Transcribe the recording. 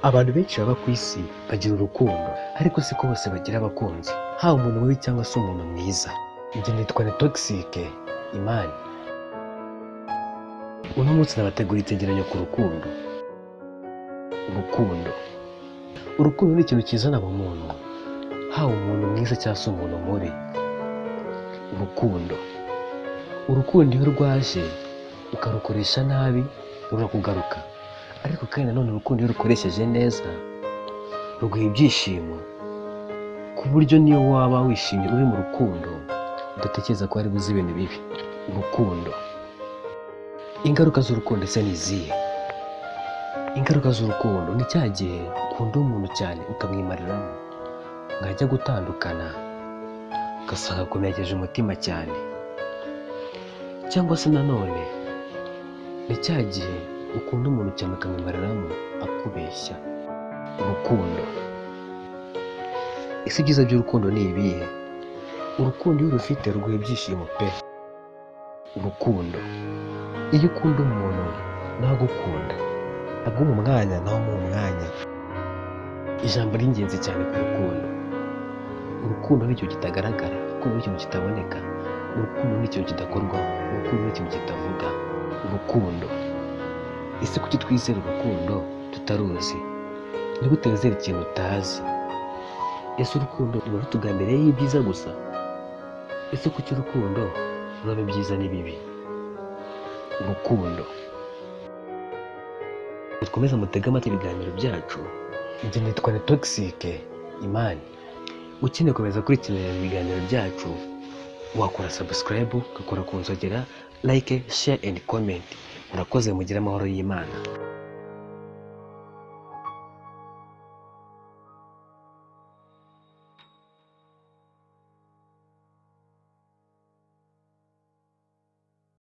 Abantu benshi baba ku isi bagira urukundo, ariko siko bose bagira abakunzi, haba umuntu mubi cyangwa se umuntu mwiza. Ibyo nitwa ni Toxic Imani. Uno munsi nabategura icyegeranyo ku rukundo. Urukundo ni ikintu kizana mu muntu, haba umuntu mwiza cyangwa se umuntu mubi. Urukundo iyo rwaje ukarukoresha nabi rurakugaruka, ariko kandi nanone urukundo iyo rukoresheje neza ruguha ibyishimo, ku buryo niyo waba wishimye uri mu rukundo udatekereza ko hari buze ibintu bibi. Ingaruka z'urukundo ese ni izihe? Ingaruka z'urukundo ni cya gihe ukunda umuntu cyane ukamwimariramo, mwajya gutandukana ugasanga akomerekeje umutima cyane. Cyangwa se nanone ni cya gihe ukunda umuntu cyane ukamwimariramo akubeshya. Ese ibyiza by'urukundo ni ibihe? Urukundo iyo urufite ruguha ibyishimo pe. Iyo ukunda umuntu ntagukunda, ntabwo mu mwanya naho mu mwanya. Ijambo ry'ingenzi cyane ku urukundo ni ikintu kitagaragara, urukundo ni ikintu kitaboneka, urukundo ni ikintu kidakorwaho, urukundo ni ikintu kitavuga. Ese kuki twizera urukundo tutaruzi? Ni gute wizera ikintu utazi? Ese urukundo ruba rutugambiriyeho ibyiza gusa? Ese kuki urukundo ruraba ibyiza n'ibibi? Dukomeze mutege amatwi ibiganiro byacu. Ibyo nitwa ni Toxic Imani. Ukeneye gukomeza kurikirana ibiganiro byacu, wakora subscribe, ugakora ku nzogera, like, share and comment. Murakoze, mugire amahoro y'Imana.